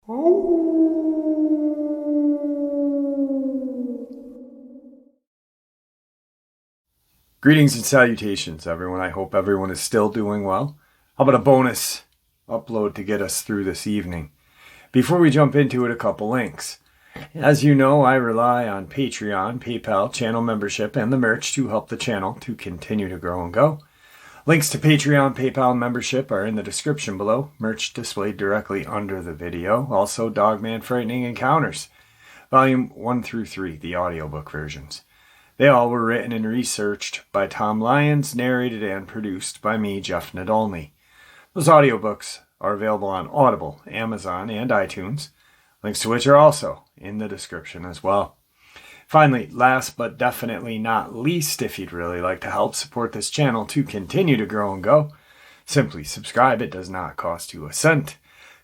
Greetings and salutations, everyone. I hope everyone is still doing well. How about a bonus upload to get us through this evening? Before we jump into it, a couple links. As you know, I rely on Patreon, PayPal, channel membership, and the merch to help the channel to continue to grow and go. Links to Patreon, PayPal membership are in the description below. Merch displayed directly under the video. Also, Dogman Frightening Encounters, Volume 1 through 3, the audiobook versions. They all were written and researched by Tom Lyons, narrated and produced by me, Jeff Nadolny. Those audiobooks are available on Audible, Amazon, and iTunes, links to which are also in the description as well. Finally, last but definitely not least, if you'd really like to help support this channel to continue to grow and go, simply subscribe. It does not cost you a cent.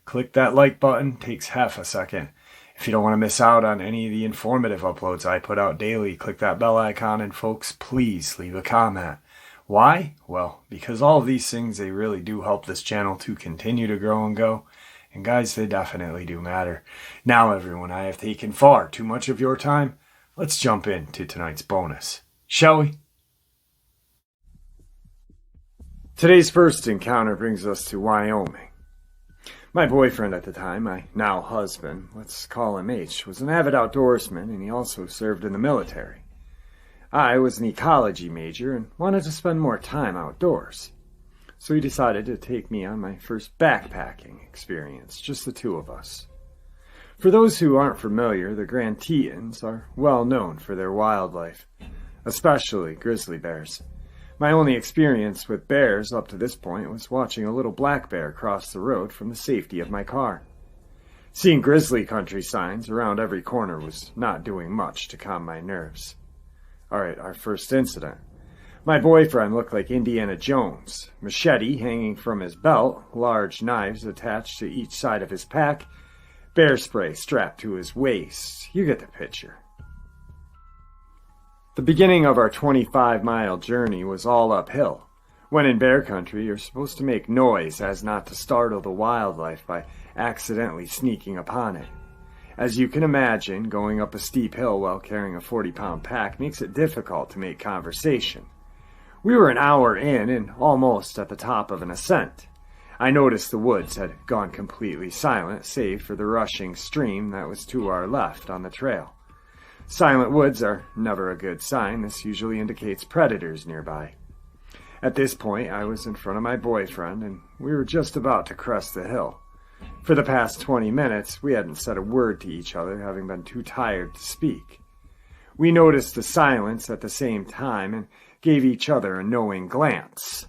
Click that like button, takes half a second. If you don't want to miss out on any of the informative uploads I put out daily, click that bell icon, and folks, please leave a comment. Why? Well, because all of these things, they really do help this channel to continue to grow and go. And guys, they definitely do matter. Now, everyone, I have taken far too much of your time. Let's jump into tonight's bonus, shall we? Today's first encounter brings us to Wyoming. My boyfriend at the time, my now husband, let's call him H, was an avid outdoorsman, and he also served in the military. I was an ecology major and wanted to spend more time outdoors. So he decided to take me on my first backpacking experience, just the two of us. For those who aren't familiar, the Grand Tetons are well known for their wildlife, especially grizzly bears. My only experience with bears up to this point was watching a little black bear cross the road from the safety of my car. Seeing grizzly country signs around every corner was not doing much to calm my nerves. Alright, our first incident. My boyfriend looked like Indiana Jones, machete hanging from his belt, large knives attached to each side of his pack, bear spray strapped to his waist. You get the picture. The beginning of our 25-mile journey was all uphill. When in bear country, you're supposed to make noise as not to startle the wildlife by accidentally sneaking upon it. As you can imagine, going up a steep hill while carrying a 40-pound pack makes it difficult to make conversation. We were an hour in and almost at the top of an ascent. I noticed the woods had gone completely silent, save for the rushing stream that was to our left on the trail. Silent woods are never a good sign. This usually indicates predators nearby. At this point, I was in front of my boyfriend, and we were just about to crest the hill. For the past 20 minutes, we hadn't said a word to each other, having been too tired to speak. We noticed the silence at the same time and gave each other a knowing glance.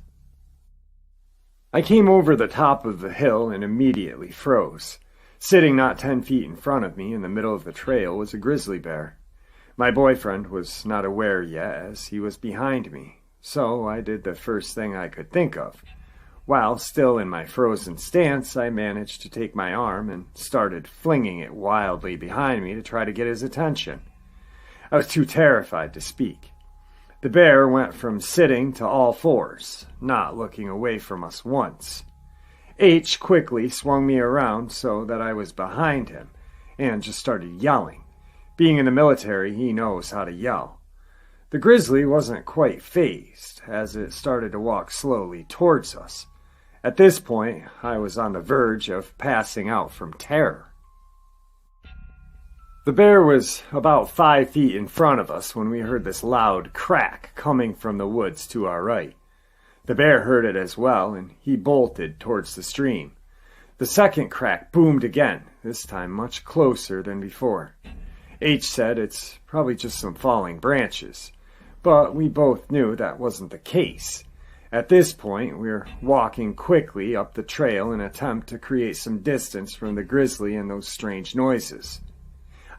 I came over the top of the hill and immediately froze. Sitting not 10 feet in front of me in the middle of the trail was a grizzly bear. My boyfriend was not aware yet as he was behind me, so I did the first thing I could think of. While still in my frozen stance, I managed to take my arm and started flinging it wildly behind me to try to get his attention. I was too terrified to speak. The bear went from sitting to all fours, not looking away from us once. H quickly swung me around so that I was behind him and just started yelling. Being in the military, he knows how to yell. The grizzly wasn't quite fazed as it started to walk slowly towards us. At this point, I was on the verge of passing out from terror. The bear was about 5 feet in front of us when we heard this loud crack coming from the woods to our right. The bear heard it as well, and he bolted towards the stream. The second crack boomed again, this time much closer than before. H said it's probably just some falling branches, but we both knew that wasn't the case. At this point, we were walking quickly up the trail in an attempt to create some distance from the grizzly and those strange noises.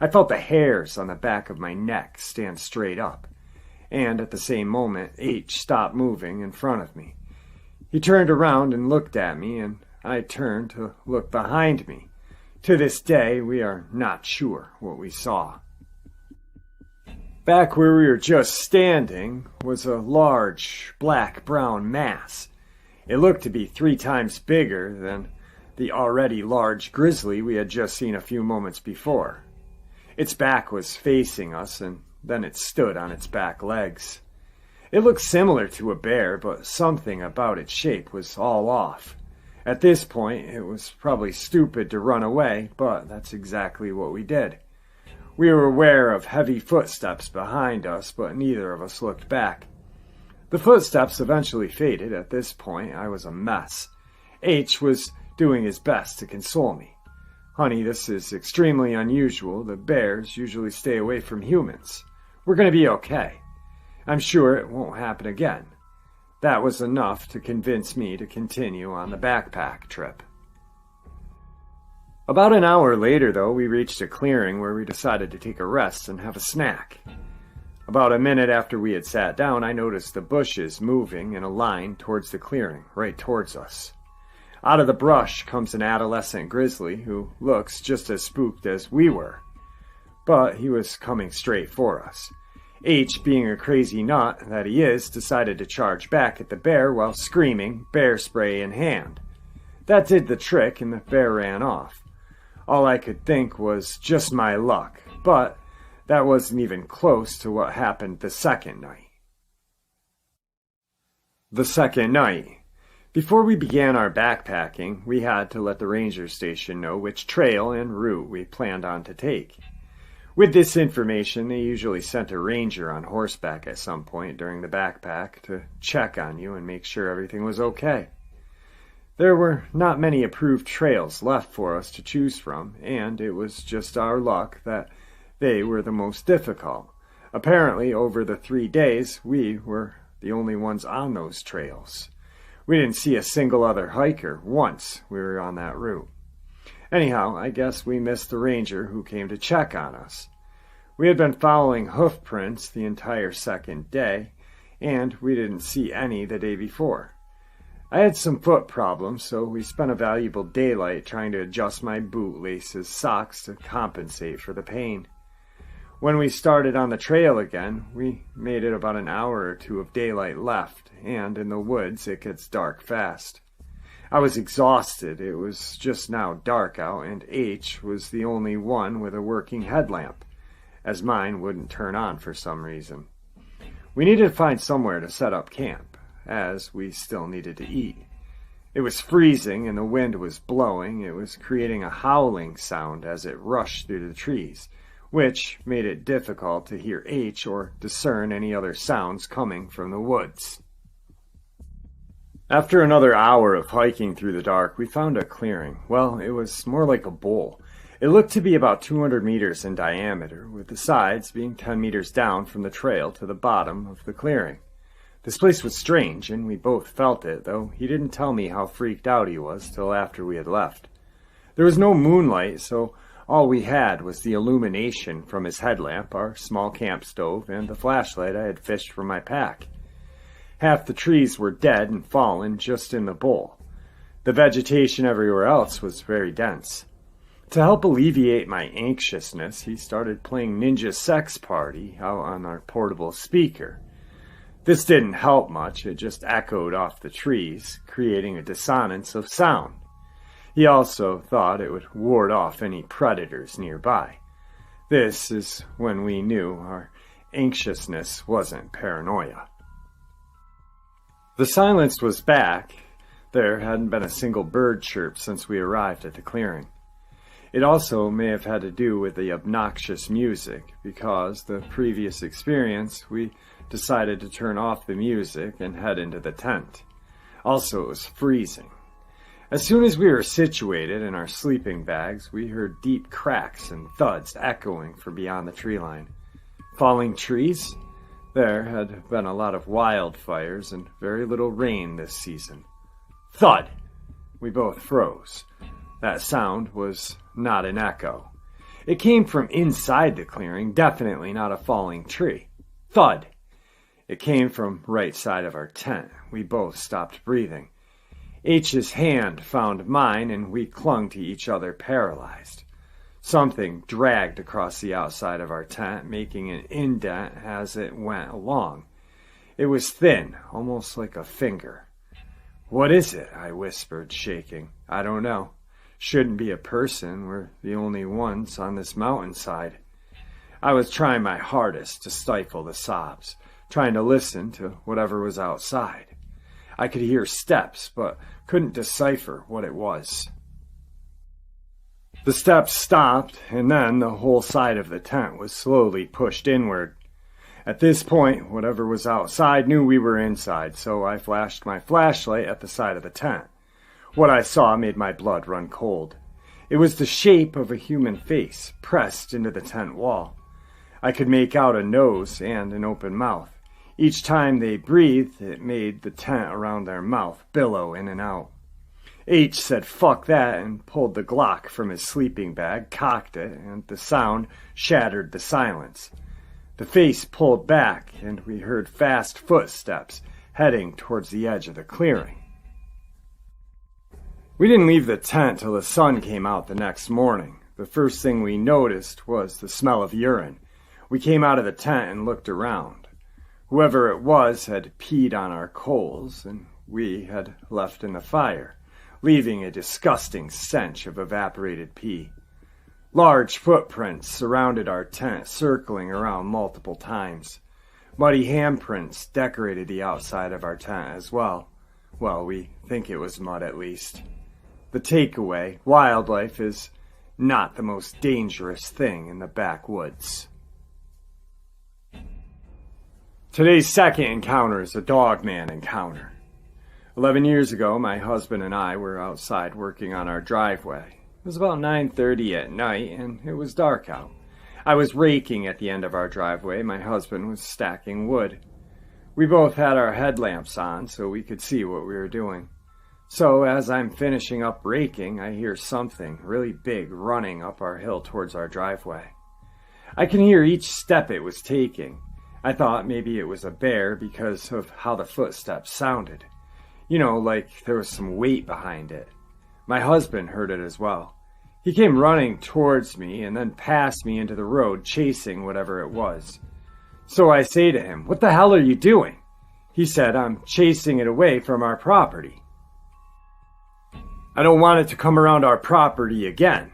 I felt the hairs on the back of my neck stand straight up, and at the same moment, H stopped moving in front of me. He turned around and looked at me, and I turned to look behind me. To this day, we are not sure what we saw. Back where we were just standing was a large black-brown mass. It looked to be 3 times bigger than the already large grizzly we had just seen a few moments before. Its back was facing us, and then it stood on its back legs. It looked similar to a bear, but something about its shape was all off. At this point, it was probably stupid to run away, but that's exactly what we did. We were aware of heavy footsteps behind us, but neither of us looked back. The footsteps eventually faded. At this point, I was a mess. H was doing his best to console me. "Honey, this is extremely unusual. The bears usually stay away from humans. We're going to be okay. I'm sure it won't happen again." That was enough to convince me to continue on the backpack trip. About an hour later, though, we reached a clearing where we decided to take a rest and have a snack. About a minute after we had sat down, I noticed the bushes moving in a line towards the clearing, right towards us. Out of the brush comes an adolescent grizzly who looks just as spooked as we were, but he was coming straight for us. H, being a crazy nut that he is, decided to charge back at the bear while screaming, bear spray in hand. That did the trick, and the bear ran off. All I could think was just my luck, but that wasn't even close to what happened the second night. The second night. Before we began our backpacking, we had to let the ranger station know which trail and route we planned on to take. With this information, they usually sent a ranger on horseback at some point during the backpack to check on you and make sure everything was okay. There were not many approved trails left for us to choose from, and it was just our luck that they were the most difficult. Apparently, over the 3 days, we were the only ones on those trails. We didn't see a single other hiker once we were on that route. Anyhow, I guess we missed the ranger who came to check on us. We had been following hoof prints the entire second day, and we didn't see any the day before. I had some foot problems, so we spent a valuable daylight trying to adjust my bootlaces socks to compensate for the pain. When we started on the trail again, we made it about an hour or two of daylight left, and in the woods it gets dark fast. I was exhausted. It was just now dark out, and H was the only one with a working headlamp, as mine wouldn't turn on for some reason. We needed to find somewhere to set up camp, as we still needed to eat. It was freezing, and the wind was blowing. It was creating a howling sound as it rushed through the trees, which made it difficult to hear H or discern any other sounds coming from the woods. After another hour of hiking through the dark, we found a clearing. Well, it was more like a bowl. It looked to be about 200 meters in diameter, with the sides being 10 meters down from the trail to the bottom of the clearing. This place was strange, and we both felt it, though he didn't tell me how freaked out he was till after we had left. There was no moonlight, so all we had was the illumination from his headlamp, our small camp stove, and the flashlight I had fished from my pack. Half the trees were dead and fallen just in the bowl. The vegetation everywhere else was very dense. To help alleviate my anxiousness, he started playing Ninja Sex Party out on our portable speaker. This didn't help much, it just echoed off the trees, creating a dissonance of sound. He also thought it would ward off any predators nearby. This is when we knew our anxiousness wasn't paranoia. The silence was back. There hadn't been a single bird chirp since we arrived at the clearing. It also may have had to do with the obnoxious music, because the previous experience we decided to turn off the music and head into the tent. Also, it was freezing. As soon as we were situated in our sleeping bags, we heard deep cracks and thuds echoing from beyond the tree line. Falling trees? There had been a lot of wildfires and very little rain this season. Thud! We both froze. That sound was not an echo. It came from inside the clearing, definitely not a falling tree. Thud! It came from right side of our tent. We both stopped breathing. H's hand found mine, and we clung to each other paralyzed. Something dragged across the outside of our tent, making an indent as it went along. It was thin, almost like a finger. "What is it?" I whispered, shaking. "I don't know." Shouldn't be a person. We're the only ones on this mountainside. I was trying my hardest to stifle the sobs, trying to listen to whatever was outside. I could hear steps, but couldn't decipher what it was. The steps stopped, and then the whole side of the tent was slowly pushed inward. At this point, whatever was outside knew we were inside, so I flashed my flashlight at the side of the tent. What I saw made my blood run cold. It was the shape of a human face pressed into the tent wall. I could make out a nose and an open mouth. Each time they breathed, it made the tent around their mouth billow in and out. H said fuck that and pulled the Glock from his sleeping bag, cocked it, and the sound shattered the silence. The face pulled back, and we heard fast footsteps heading towards the edge of the clearing. We didn't leave the tent till the sun came out the next morning. The first thing we noticed was the smell of urine. We came out of the tent and looked around. Whoever it was had peed on our coals, and we had left in the fire, leaving a disgusting stench of evaporated pee. Large footprints surrounded our tent, circling around multiple times. Muddy handprints decorated the outside of our tent as well. Well, we think it was mud at least. The takeaway, wildlife is not the most dangerous thing in the backwoods. Today's second encounter is a Dogman encounter. 11 years ago, my husband and I were outside working on our driveway. It was about 9:30 at night, and it was dark out. I was raking at the end of our driveway. My husband was stacking wood. We both had our headlamps on so we could see what we were doing. So as I'm finishing up raking, I hear something really big running up our hill towards our driveway. I can hear each step it was taking. I thought maybe it was a bear because of how the footsteps sounded. You know, like there was some weight behind it. My husband heard it as well. He came running towards me and then past me into the road, chasing whatever it was. So I say to him, "What the hell are you doing?" He said, "I'm chasing it away from our property. I don't want it to come around our property again."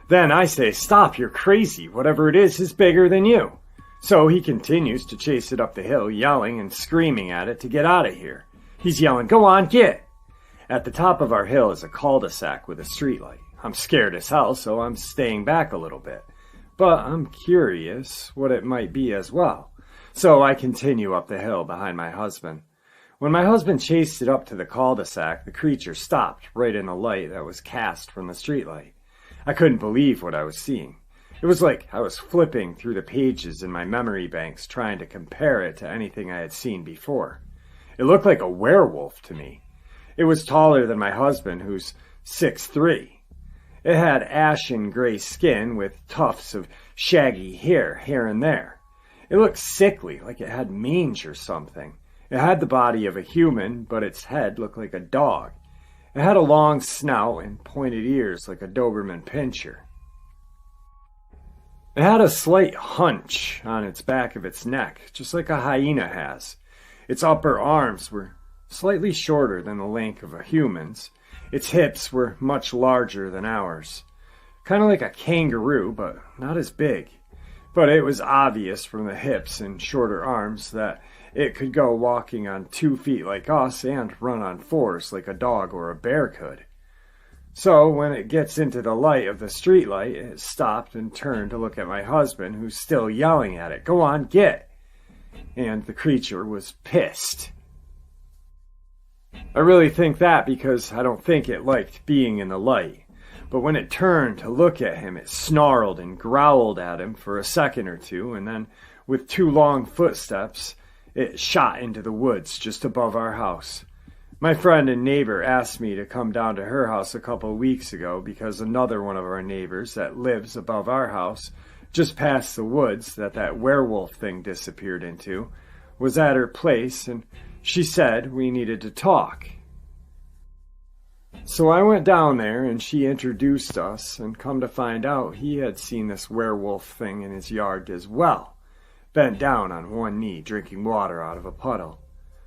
Then I say, "Stop, you're crazy. Whatever it is bigger than you." So he continues to chase it up the hill, yelling and screaming at it to get out of here. He's yelling, "Go on, get!" At the top of our hill is a cul-de-sac with a streetlight. I'm scared as hell, so I'm staying back a little bit. But I'm curious what it might be as well. So I continue up the hill behind my husband. When my husband chased it up to the cul-de-sac, the creature stopped right in the light that was cast from the streetlight. I couldn't believe what I was seeing. It was like I was flipping through the pages in my memory banks trying to compare it to anything I had seen before. It looked like a werewolf to me. It was taller than my husband, who's 6'3". It had ashen gray skin with tufts of shaggy hair here and there. It looked sickly, like it had mange or something. It had the body of a human, but its head looked like a dog. It had a long snout and pointed ears like a Doberman pinscher. It had a slight hunch on its back of its neck, just like a hyena has. Its upper arms were slightly shorter than the length of a human's. Its hips were much larger than ours. Kind of like a kangaroo, but not as big. But it was obvious from the hips and shorter arms that it could go walking on 2 feet like us and run on 4s like a dog or a bear could. So when it gets into the light of the streetlight, it stopped and turned to look at my husband, who's still yelling at it, "Go on, get!" And the creature was pissed. I really think that because I don't think it liked being in the light. But when it turned to look at him, it snarled and growled at him for a second or two, and then, with 2 long footsteps, it shot into the woods just above our house. My friend and neighbor asked me to come down to her house a couple of weeks ago because another one of our neighbors that lives above our house, just past the woods that werewolf thing disappeared into, was at her place, and she said we needed to talk. So I went down there and she introduced us, and come to find out he had seen this werewolf thing in his yard as well, bent down on one knee drinking water out of a puddle.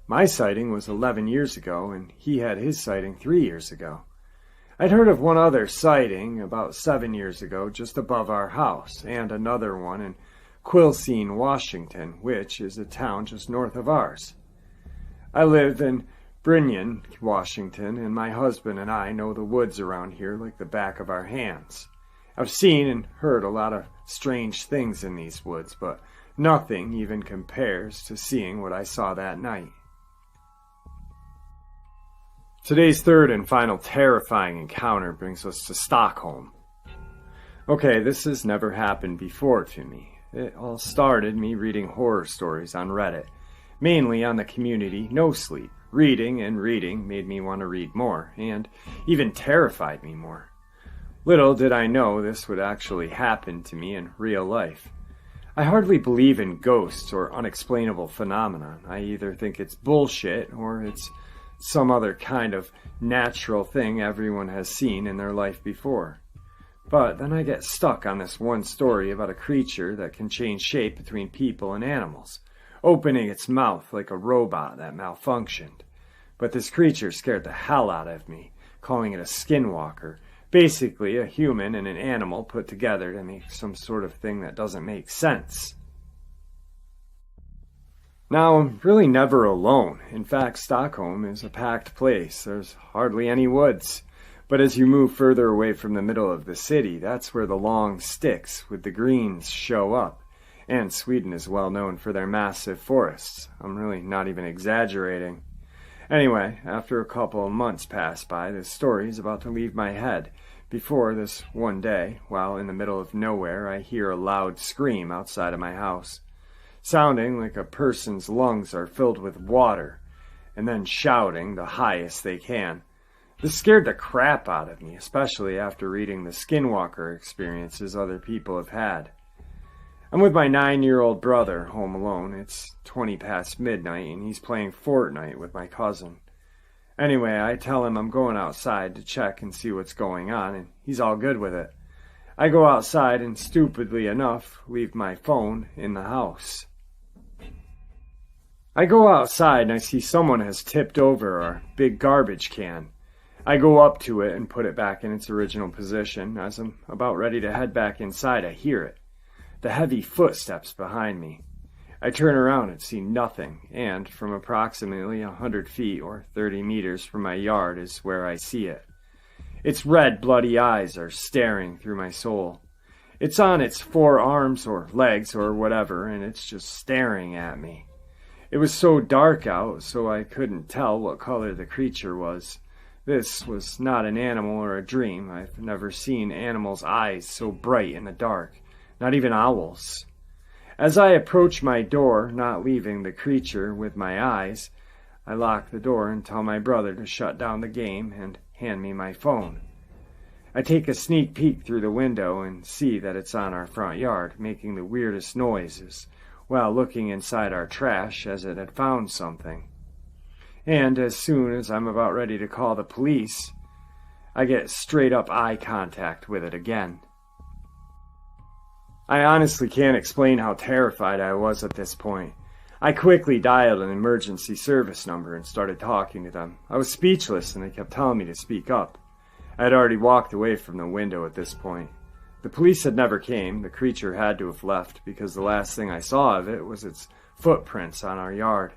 My sighting was 11 years ago, and he had his sighting 3 years ago. I'd heard of one other sighting about 7 years ago just above our house, and another one in Quilcene, Washington, which is a town just north of ours. I live in Brinion, Washington, and my husband and I know the woods around here like the back of our hands. I've seen and heard a lot of strange things in these woods, but nothing even compares to seeing what I saw that night. Today's third and final terrifying encounter brings us to Stockholm. Okay, this has never happened before to me. It all started me reading horror stories on Reddit, mainly on the community No Sleep. Reading and reading made me want to read more, and even terrified me more. Little did I know this would actually happen to me in real life. I hardly believe in ghosts or unexplainable phenomena. I either think it's bullshit or it's some other kind of natural thing everyone has seen in their life before. But then I get stuck on this one story about a creature that can change shape between people and animals, opening its mouth like a robot that malfunctioned. But this creature scared the hell out of me, calling it a skinwalker, basically a human and an animal put together to make some sort of thing that doesn't make sense. Now, I'm really never alone. In fact, Stockholm is a packed place. There's hardly any woods. But as you move further away from the middle of the city, that's where the long sticks with the greens show up. And Sweden is well known for their massive forests. I'm really not even exaggerating. Anyway, after a couple of months pass by, this story is about to leave my head. Before this one day, while in the middle of nowhere, I hear a loud scream outside of my house, sounding like a person's lungs are filled with water, and then shouting the highest they can. This scared the crap out of me, especially after reading the skinwalker experiences other people have had. I'm with my 9-year-old brother home alone. It's 20 past midnight, and he's playing Fortnite with my cousin. Anyway, I tell him I'm going outside to check and see what's going on, and he's all good with it. I go outside and, stupidly enough, leave my phone in the house. I go outside and I see someone has tipped over our big garbage can. I go up to it and put it back in its original position. As I'm about ready to head back inside, I hear it. The heavy footsteps behind me. I turn around and see nothing, and from approximately 100 feet or 30 meters from my yard is where I see it. Its red, bloody eyes are staring through my soul. It's on its 4 arms or legs or whatever, and it's just staring at me. It was so dark out, so I couldn't tell what color the creature was. This was not an animal or a dream. I've never seen animals' eyes so bright in the dark, not even owls. As I approach my door, not leaving the creature with my eyes, I lock the door and tell my brother to shut down the game and hand me my phone. I take a sneak peek through the window and see that it's on our front yard, making the weirdest noises, while looking inside our trash as it had found something. And as soon as I'm about ready to call the police, I get straight up eye contact with it again. I honestly can't explain how terrified I was at this point. I quickly dialed an emergency service number and started talking to them. I was speechless and they kept telling me to speak up. I had already walked away from the window at this point. The police had never came. The creature had to have left because the last thing I saw of it was its footprints on our yard.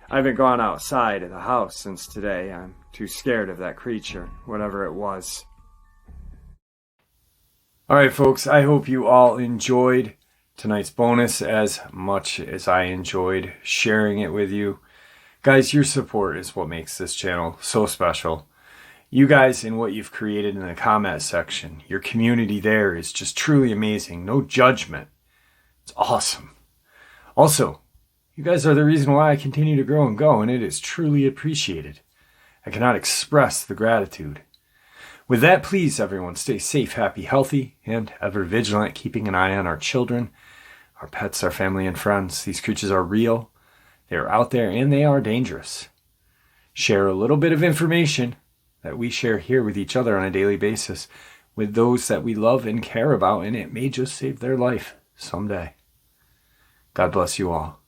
I haven't gone outside of the house since today. I'm too scared of that creature, whatever it was. Alright folks, I hope you all enjoyed tonight's bonus as much as I enjoyed sharing it with you. Guys, your support is what makes this channel so special. You guys and what you've created in the comment section, your community there is just truly amazing. No judgment. It's awesome. Also, you guys are the reason why I continue to grow and go, and it is truly appreciated. I cannot express the gratitude. With that, please, everyone, stay safe, happy, healthy, and ever vigilant, keeping an eye on our children, our pets, our family, and friends. These creatures are real, they are out there, and they are dangerous. Share a little bit of information that we share here with each other on a daily basis with those that we love and care about, and it may just save their life someday. God bless you all.